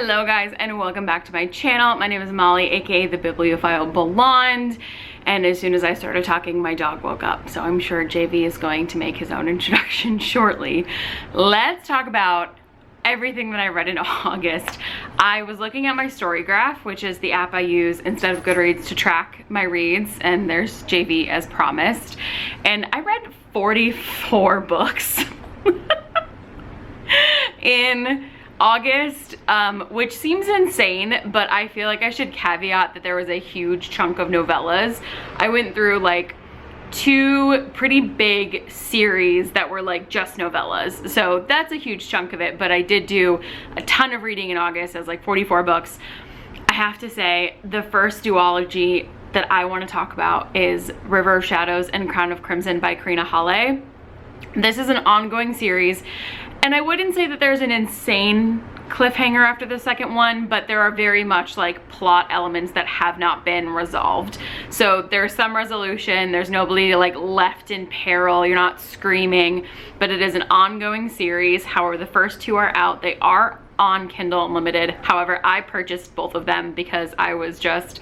Hello guys and welcome back to my channel. My name is Molly, aka the Bibliophile Blonde, and as soon as I started talking my dog woke up, so I'm sure JV is going to make his own introduction shortly. Let's talk about everything that I read in August. I was looking at my story graph, which is the app I use instead of Goodreads to track my reads, and there's JV as promised, and I read 44 books in August, which seems insane, but I feel like I should caveat that there was a huge chunk of novellas. I went through like 2 pretty big series that were like just novellas, so that's a huge chunk of it, but I did do a ton of reading in August. It was like 44 books. I have to say the first duology that I want to talk about is River of Shadows and Crown of Crimson by Karina Halle. This is an ongoing series, and I wouldn't say that there's an insane cliffhanger after the second one, but there are very much like plot elements that have not been resolved. So there's some resolution, there's nobody like left in peril, you're not screaming, but it is an ongoing series. However, the first 2 are out. They are on Kindle Unlimited. However, I purchased both of them because I was just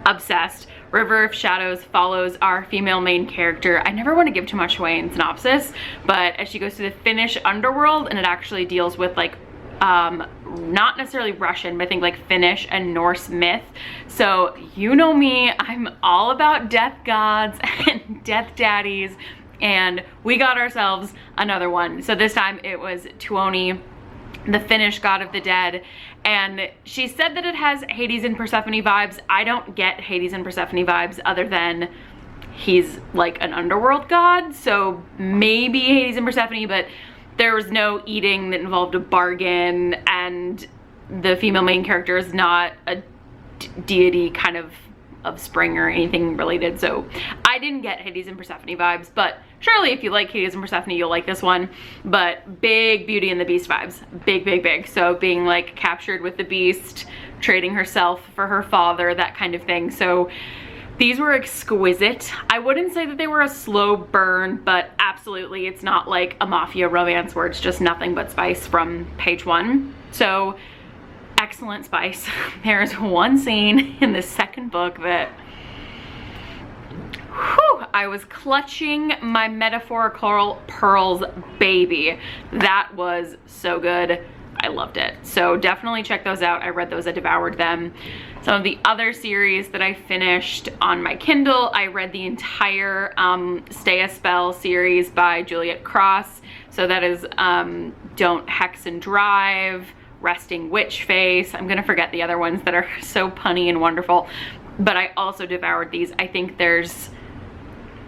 obsessed. River of Shadows follows our female main character. I never want to give too much away in synopsis, but as she goes to the Finnish underworld, and it actually deals with like not necessarily Russian, but I think like Finnish and Norse myth. So you know me, I'm all about death gods and death daddies, and we got ourselves another one. So this time it was Tuoni, the Finnish god of the dead, and she said that it has Hades and Persephone vibes. I don't get Hades and Persephone vibes other than he's like an underworld god, so maybe Hades and Persephone, but there was no eating that involved a bargain, and the female main character is not a deity kind of spring or anything related, so I didn't get Hades and Persephone vibes, but surely if you like Hades and Persephone you'll like this one. But big Beauty and the Beast vibes, big. So being like captured with the beast, trading herself for her father, that kind of thing. So these were exquisite. I wouldn't say that they were a slow burn, but absolutely it's not like a mafia romance where it's just nothing but spice from page 1. So excellent spice. There's one scene in the second book that, whew, I was clutching my metaphorical pearls baby. That was so good. I loved it. So definitely check those out. I read those, I devoured them. Some of the other series that I finished on my Kindle, I read the entire Stay a Spell series by Juliet Cross. So that is Don't Hex and Drive, Resting Witch Face. I'm gonna forget the other ones that are so punny and wonderful, but I also devoured these. I think there's,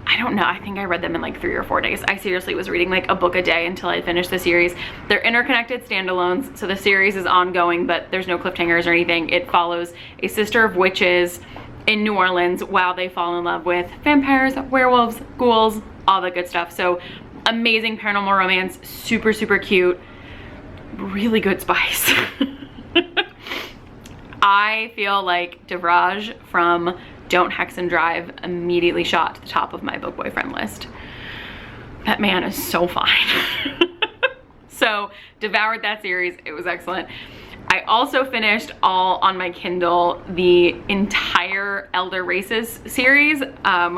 I don't know, I think I read them in like 3 or 4 days. I seriously was reading like a book a day until I finished the series. They're interconnected standalones, so the series is ongoing, but there's no cliffhangers or anything. It follows a sister of witches in New Orleans while they fall in love with vampires, werewolves, ghouls, all the good stuff. So amazing paranormal romance, super cute, really good spice. I feel like Rouge from Don't Hex and Drive immediately shot to the top of my book boyfriend list. That man is so fine. So devoured that series. It was excellent. I also finished all on my Kindle the entire Elder Races series,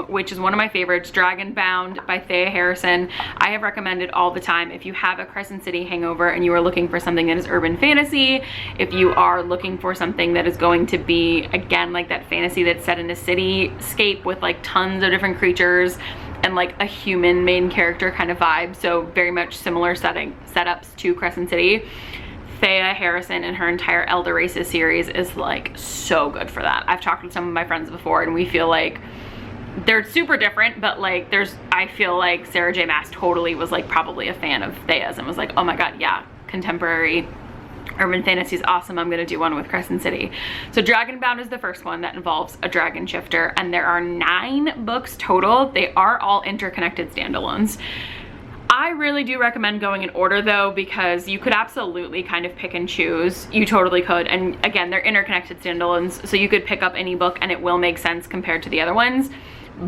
which is one of my favorites, Dragonbound by Thea Harrison. I have recommended all the time. If you have a Crescent City hangover and you are looking for something that is urban fantasy, if you are looking for something that is going to be, again, like that fantasy that's set in a cityscape with like tons of different creatures and like a human main character kind of vibe, so very much similar setups to Crescent City, Thea Harrison and her entire Elder Races series is like so good for that. I've talked with some of my friends before and we feel like they're super different, but like I feel like Sarah J Maas totally was like probably a fan of Thea's and was like, oh my god, yeah, contemporary urban fantasy is awesome, I'm gonna do one with Crescent City. So Dragonbound is the first one that involves a dragon shifter, and there are 9 books total. They are all interconnected standalones. I really do recommend going in order though, because you could absolutely kind of pick and choose. You totally could, and again, they're interconnected standalones, so you could pick up any book and it will make sense compared to the other ones,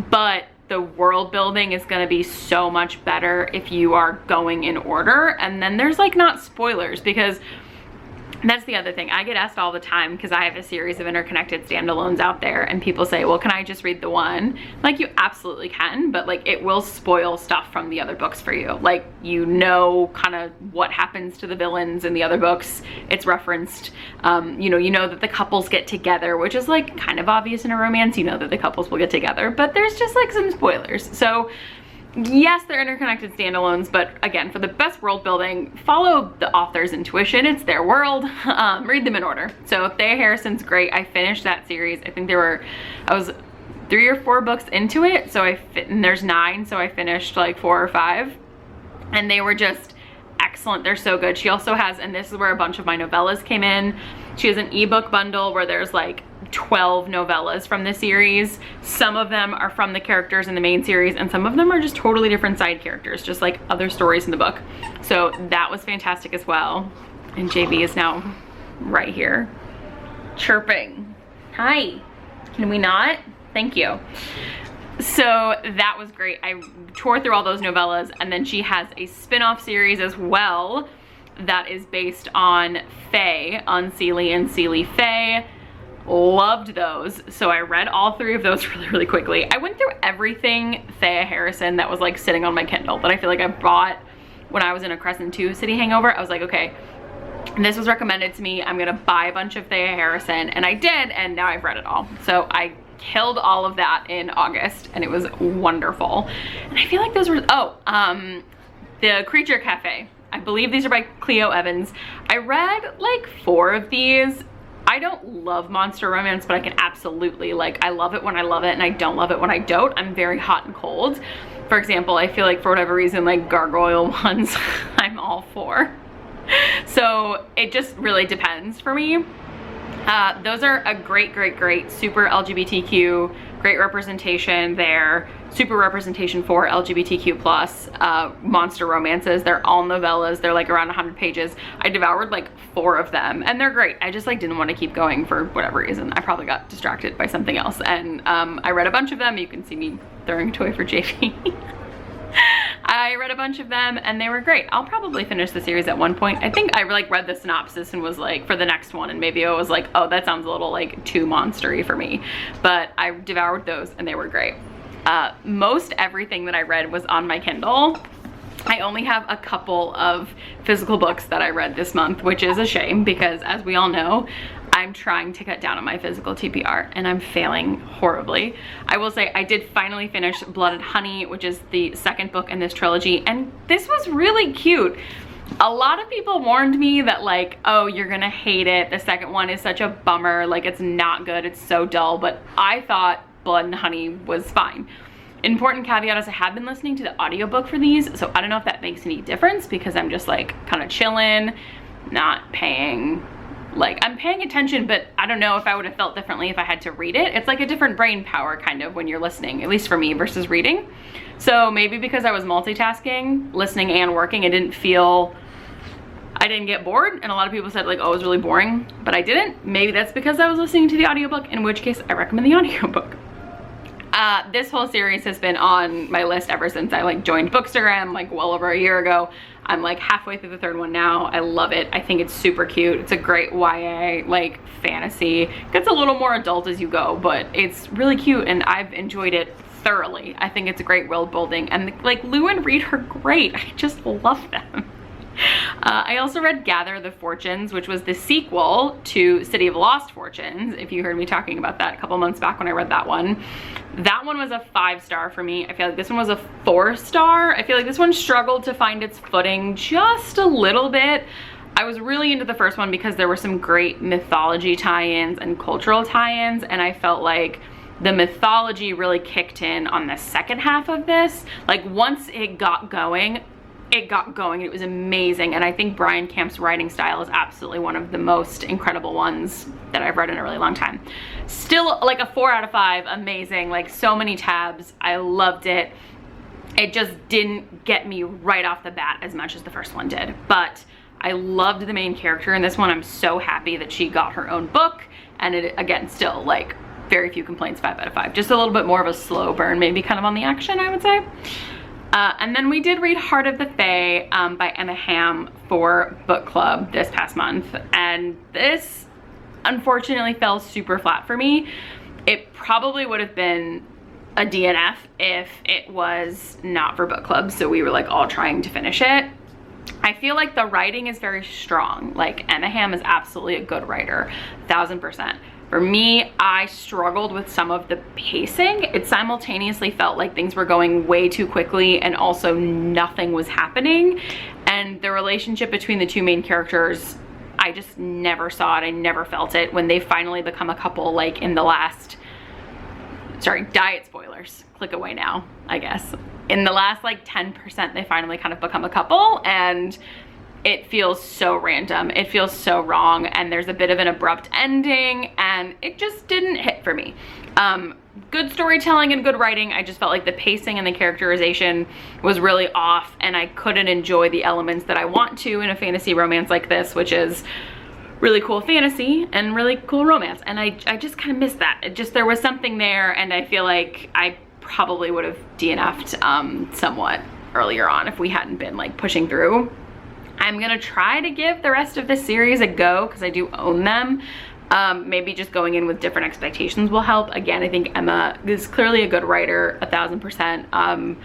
but the world building is going to be so much better if you are going in order. And then there's like not spoilers, because And that's the other thing. I get asked all the time because I have a series of interconnected standalones out there, and people say, well, can I just read the one? Like, you absolutely can, but like it will spoil stuff from the other books for you. Like, you know kind of what happens to the villains in the other books. It's referenced. You know that the couples get together, which is like kind of obvious in a romance. You know that the couples will get together, but there's just like some spoilers. So yes, they're interconnected standalones, but again, for the best world building, follow the author's intuition. It's their world. Read them in order. So Thea Harrison's great. I finished that series. I think I was 3 or 4 books into it. So and there's 9. So I finished like 4 or 5, and they were just excellent. They're so good. She also has, and this is where a bunch of my novellas came in. She has an ebook bundle where there's like 12 novellas from the series. Some of them are from the characters in the main series, and some of them are just totally different side characters, just like other stories in the book. So that was fantastic as well. And JV is now right here chirping. Hi. Can we not? Thank you. So that was great. I tore through all those novellas, and then she has a spin-off series as well that is based on Fae, Unseelie and Seelie Fae. Loved those. So I read all 3 of those really quickly. I went through everything Thea Harrison that was like sitting on my Kindle that I feel like I bought when I was in a Crescent 2 city hangover. I was like, okay, this was recommended to me. I'm gonna buy a bunch of Thea Harrison, and I did, and now I've read it all. So I killed all of that in August, and it was wonderful. And I feel like those were, The Creature Cafe. I believe these are by Cleo Evans. I read like 4 of these. I don't love monster romance, but I can absolutely, like, I love it when I love it, and I don't love it when I don't. I'm very hot and cold. For example, I feel like for whatever reason, like gargoyle ones, I'm all for. So it just really depends for me. Those are a great, super LGBTQ, great representation there, super representation for LGBTQ plus monster romances. They're all novellas. They're like around 100 pages. I devoured like 4 of them, and they're great. I just like didn't want to keep going for whatever reason. I probably got distracted by something else, and I read a bunch of them. You can see me throwing a toy for JV. I read a bunch of them, and they were great. I'll probably finish the series at one point. I think I like read the synopsis and was like, for the next one, and maybe I was like, oh, that sounds a little like too monstery for me. But I devoured those, and they were great. Most everything that I read was on my Kindle. I only have a couple of physical books that I read this month, which is a shame because, as we all know, I'm trying to cut down on my physical TBR, and I'm failing horribly. I will say I did finally finish Blood and Honey, which is the 2nd book in this trilogy, and this was really cute. A lot of people warned me that like, oh, you're gonna hate it. The 2nd one is such a bummer. Like, it's not good. It's so dull. But I thought Blood and Honey was fine. Important caveat is I have been listening to the audiobook for these, so I don't know if that makes any difference because I'm just like kind of chilling, not paying, like, I'm paying attention, but I don't know if I would have felt differently if I had to read it. It's like a different brain power kind of when you're listening, at least for me, versus reading. So maybe because I was multitasking, listening and working, I didn't get bored, and a lot of people said like, oh, it was really boring, but I didn't. Maybe that's because I was listening to the audiobook, in which case I recommend the audiobook. This whole series has been on my list ever since I like joined Bookstagram like well over a year ago. I'm like halfway through the 3rd one now. I love it. I think it's super cute. It's a great YA like fantasy. It gets a little more adult as you go, but it's really cute, and I've enjoyed it thoroughly. I think it's a great world building, and like Lou and Reed are great. I just love them. I also read Gather the Fortunes, which was the sequel to City of Lost Fortunes, if you heard me talking about that a couple months back when I read that one. That one was a 5-star for me. I feel like this one was a 4-star. I feel like this one struggled to find its footing just a little bit. I was really into the first one because there were some great mythology tie-ins and cultural tie-ins, and I felt like the mythology really kicked in on the second half of this. Like, once it got going, it was amazing. And I think Brian Camp's writing style is absolutely one of the most incredible ones that I've read in a really long time. Still like a 4 out of 5, amazing, like so many tabs. I loved it. It just didn't get me right off the bat as much as the first one did, but I loved the main character in this one. I'm so happy that she got her own book, and it, again, still like very few complaints, 5 out of 5. Just a little bit more of a slow burn, maybe kind of on the action, I would say. And then we did read Heart of the Fae by Emma Hamm for book club this past month, and this unfortunately fell super flat for me. It probably would have been a DNF if it was not for book club, so we were like all trying to finish it. I feel like the writing is very strong. Like, Emma Hamm is absolutely a good writer, 1000%. For me, I struggled with some of the pacing. It simultaneously felt like things were going way too quickly and also nothing was happening. And the relationship between the two main characters, I just never saw it. I never felt it. When they finally become a couple, like in the last, sorry, diet spoilers, click away now, I guess. In the last like 10%, they finally kind of become a couple, and it feels so random. It feels so wrong, and there's a bit of an abrupt ending, and it just didn't hit for me. Good storytelling and good writing. I just felt like the pacing and the characterization was really off, and I couldn't enjoy the elements that I want to in a fantasy romance like this, which is really cool fantasy and really cool romance. And I just kind of missed that. It just, there was something there, and I feel like I probably would have DNF'd somewhat earlier on if we hadn't been like pushing through. I'm gonna try to give the rest of this series a go because I do own them. Maybe just going in with different expectations will help. Again, I think Emma is clearly a good writer, 1000%.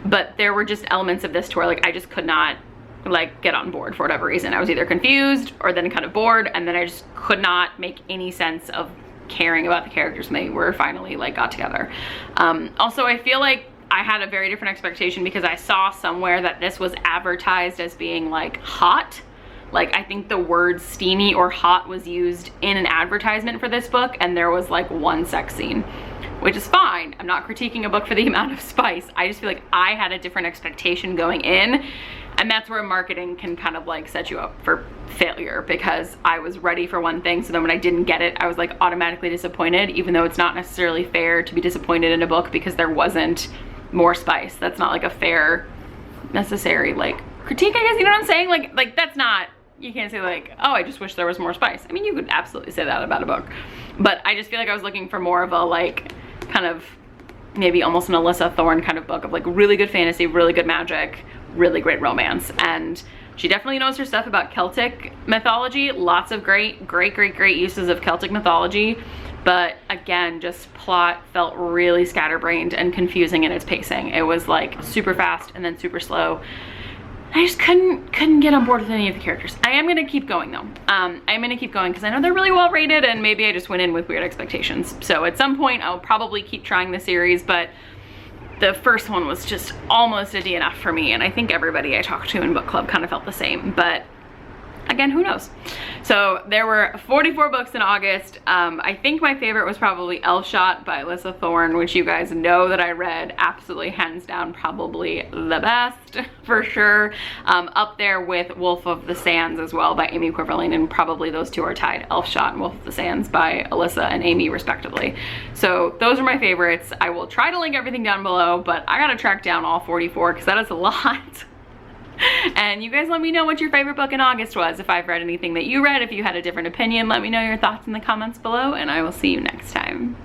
But there were just elements of this to where like I just could not like get on board for whatever reason. I was either confused or then kind of bored, and then I just could not make any sense of caring about the characters when they were finally like got together. Also, I feel like I had a very different expectation because I saw somewhere that this was advertised as being like hot. Like, I think the word steamy or hot was used in an advertisement for this book, and there was like one sex scene, which is fine. I'm not critiquing a book for the amount of spice. I just feel like I had a different expectation going in, and that's where marketing can kind of like set you up for failure, because I was ready for one thing, so then when I didn't get it, I was like automatically disappointed, even though it's not necessarily fair to be disappointed in a book because there wasn't more spice. That's not like a fair, necessary like critique, I guess, you know what I'm saying? Like that's not, you can't say like, oh, I just wish there was more spice. I mean, you could absolutely say that about a book, but I just feel like I was looking for more of a like kind of maybe almost an Alyssa Thorne kind of book of like really good fantasy, really good magic, really great romance. And she definitely knows her stuff about Celtic mythology. Lots of great uses of Celtic mythology. But again, just plot felt really scatterbrained and confusing in its pacing. It was like super fast and then super slow. I just couldn't get on board with any of the characters. I am gonna keep going though. I'm gonna keep going because I know they're really well rated, and maybe I just went in with weird expectations. So at some point I'll probably keep trying the series, but the first one was just almost a DNF for me, and I think everybody I talked to in book club kind of felt the same, but again, who knows? So there were 44 books in August. I think my favorite was probably Elfshot by Alyssa Thorne, which you guys know that I read. Absolutely, hands down, probably the best for sure. Up there with Wolf of the Sands as well by Amy Quiverlane, and probably those two are tied, Elfshot and Wolf of the Sands by Alyssa and Amy respectively. So those are my favorites. I will try to link everything down below, but I gotta track down all 44 because that is a lot. And you guys let me know what your favorite book in August was. If I've read anything that you read, if you had a different opinion, let me know your thoughts in the comments below, and I will see you next time.